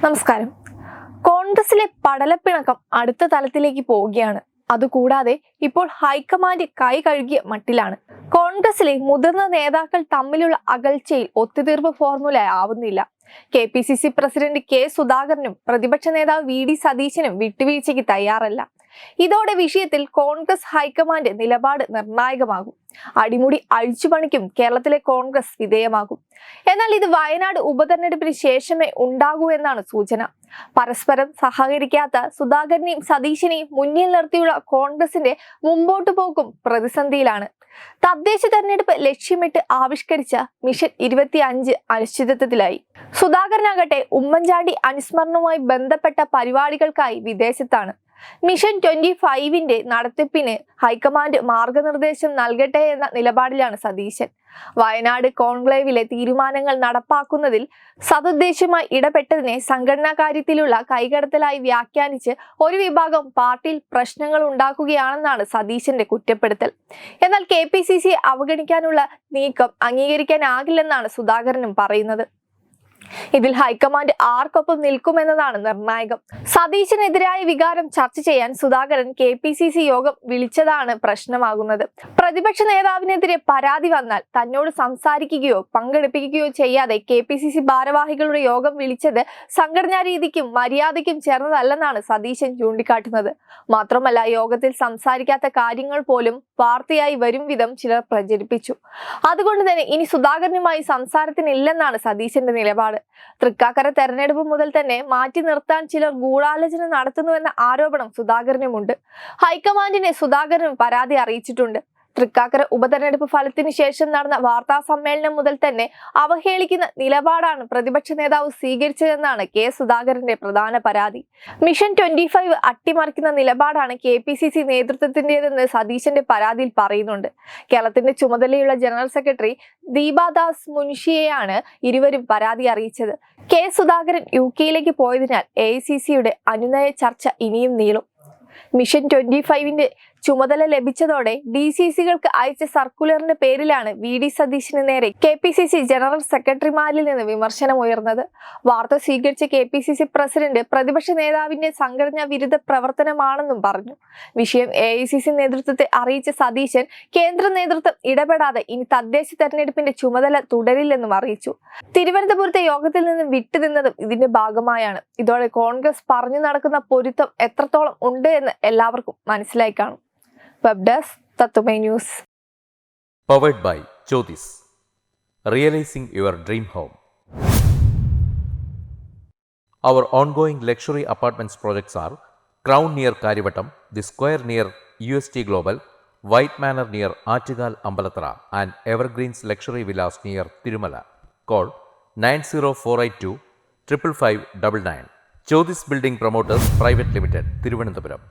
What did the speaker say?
നമസ്കാരം. കോൺഗ്രസിലെ പടലപ്പിണക്കം അടുത്ത തലത്തിലേക്ക് പോവുകയാണ്. അതുകൂടാതെ ഇപ്പോൾ ഹൈക്കമാൻഡ് കൈ കഴുകിയ മട്ടിലാണ്. കോൺഗ്രസിലെ മുതിർന്ന നേതാക്കൾ തമ്മിലുള്ള അകൽച്ചയിൽ ഒത്തുതീർപ്പ് ഫോർമുല ആവുന്നില്ല. KPCC പ്രസിഡന്റ് K സുധാകരനും പ്രതിപക്ഷ നേതാവ് VD സതീശനും വിട്ടുവീഴ്ചയ്ക്ക് തയ്യാറല്ല. ഇതോടെ വിഷയത്തിൽ കോൺഗ്രസ് ഹൈക്കമാൻഡ് നിലപാട് നിർണായകമാകും. അടിമുടി അഴിച്ചുപണിക്കും കേരളത്തിലെ കോൺഗ്രസ് വിധേയമാകും. എന്നാൽ ഇത് വയനാട് ഉപതെരഞ്ഞെടുപ്പിന് ശേഷമേ ഉണ്ടാകൂ എന്നാണ് സൂചന. പരസ്പരം സഹകരിക്കാത്ത സുധാകരനെയും സതീശനെയും മുന്നിൽ നിർത്തിയുള്ള കോൺഗ്രസിന്റെ മുമ്പോട്ടു പോക്കും പ്രതിസന്ധിയിലാണ്. തദ്ദേശ തെരഞ്ഞെടുപ്പ് ലക്ഷ്യമിട്ട് ആവിഷ്കരിച്ച മിഷൻ 25 അനിശ്ചിതത്വത്തിലായി. സുധാകരനാകട്ടെ ഉമ്മൻചാണ്ടി അനുസ്മരണവുമായി ബന്ധപ്പെട്ട പരിപാടികൾക്കായി വിദേശത്താണ്. മിഷൻ 25ന്റെ നടത്തിപ്പിന് ഹൈക്കമാൻഡ് മാർഗനിർദ്ദേശം നൽകട്ടെ എന്ന നിലപാടിലാണ് സതീശൻ. വയനാട് കോൺക്ലേവിലെ തീരുമാനങ്ങൾ നടപ്പാക്കുന്നതിൽ സതുദ്ദേശമായി ഇടപെട്ടതിനെ സംഘടനാ കാര്യത്തിലുള്ള കൈകടത്തലായി വ്യാഖ്യാനിച്ച് ഒരു വിഭാഗം പാർട്ടിയിൽ പ്രശ്നങ്ങൾ ഉണ്ടാക്കുകയാണെന്നാണ് സതീശന്റെ കുറ്റപ്പെടുത്തൽ. എന്നാൽ KPCC അവഗണിക്കാനുള്ള നീക്കം അംഗീകരിക്കാനാകില്ലെന്നാണ് സുധാകരനും പറയുന്നത്. ഇതിൽ ഹൈക്കമാൻഡ് ആർക്കൊപ്പം നിൽക്കുമെന്നതാണ് നിർണായകം. സതീശനെതിരായ വികാരം ചർച്ച ചെയ്യാൻ സുധാകരൻ KPCC യോഗം വിളിച്ചതാണ് പ്രശ്നമാകുന്നത്. പ്രതിപക്ഷ നേതാവിനെതിരെ പരാതി വന്നാൽ തന്നോട് സംസാരിക്കുകയോ പങ്കെടുപ്പിക്കുകയോ ചെയ്യാതെ KPCC ഭാരവാഹികളുടെ യോഗം വിളിച്ചത് സംഘടനാ രീതിക്കും മര്യാദയ്ക്കും ചേർന്നതല്ലെന്നാണ് സതീശൻ ചൂണ്ടിക്കാട്ടുന്നത്. മാത്രമല്ല, യോഗത്തിൽ സംസാരിക്കാത്ത കാര്യങ്ങൾ പോലും വാർത്തയായി വരും വിധം ചിലർ പ്രചരിപ്പിച്ചു. അതുകൊണ്ട് തന്നെ ഇനി സുധാകരനുമായി സംസാരത്തിനില്ലെന്നാണ് സതീശന്റെ നിലപാട്. തൃക്കാക്കര തെരഞ്ഞെടുപ്പ് മുതൽ തന്നെ മാറ്റി നിർത്താൻ ചിലർ ഗൂഢാലോചന നടത്തുന്നുവെന്ന ആരോപണം സുധാകരനുമുണ്ട്. ഹൈക്കമാൻഡിനെ സുധാകരൻ പരാതി അറിയിച്ചിട്ടുണ്ട്. തൃക്കാക്കര ഉപതെരഞ്ഞെടുപ്പ് ഫലത്തിന് ശേഷം നടന്ന വാർത്താ സമ്മേളനം മുതൽ തന്നെ അവഹേളിക്കുന്ന നിലപാടാണ് പ്രതിപക്ഷ നേതാവ് സ്വീകരിച്ചതെന്നാണ് K സുധാകരന്റെ പ്രധാന പരാതി. മിഷൻ 25 അട്ടിമറിക്കുന്ന നിലപാടാണ് KPCC നേതൃത്വത്തിന്റേതെന്ന് സതീശന്റെ പരാതിയിൽ പറയുന്നുണ്ട്. കേരളത്തിന്റെ ചുമതലയുള്ള ജനറൽ സെക്രട്ടറി ദീപാദാസ് മുൻഷിയെയാണ് ഇരുവരും പരാതി അറിയിച്ചത്. K സുധാകരൻ UK പോയതിനാൽ AICCയുടെ അനുനയ ചർച്ച ഇനിയും നീളും. മിഷൻ 25ന്റെ ചുമതല ലഭിച്ചതോടെ DCCകൾക്ക് അയച്ച സർക്കുലറിന്റെ പേരിലാണ് VD സതീശന് നേരെ KPCC ജനറൽ സെക്രട്ടറിമാരിൽ നിന്ന് വിമർശനം ഉയർന്നത്. വാർത്ത സ്വീകരിച്ച KPCC പ്രസിഡന്റ് പ്രതിപക്ഷ നേതാവിന്റെ സംഘടനാ വിരുദ്ധ പ്രവർത്തനമാണെന്നും പറഞ്ഞു. വിഷയം AICC നേതൃത്വത്തെ അറിയിച്ച സതീശൻ കേന്ദ്ര നേതൃത്വം ഇടപെടാതെ ഇനി തദ്ദേശ തെരഞ്ഞെടുപ്പിന്റെ ചുമതല തുടരില്ലെന്നും അറിയിച്ചു. തിരുവനന്തപുരത്തെ യോഗത്തിൽ നിന്നും വിട്ടുനിന്നതും ഇതിന്റെ ഭാഗമായാണ്. ഇതോടെ കോൺഗ്രസ് പറഞ്ഞു നടക്കുന്ന പൊരുത്തം എത്രത്തോളം ഉണ്ട് എന്ന് എല്ലാവർക്കും മനസ്സിലായി കാണും. Web desk Tatwamayi news. Powered by Jyotis. Realizing your dream home. Our ongoing luxury apartments projects are Crown near Karivattam, The Square near UST Global, White Manor near Aattugal Ambalathara, and Evergreens Luxury Villas near Tirumala. Call 90482 55599. Jyotis Building Promoters Private Limited, Thiruvananthapuram.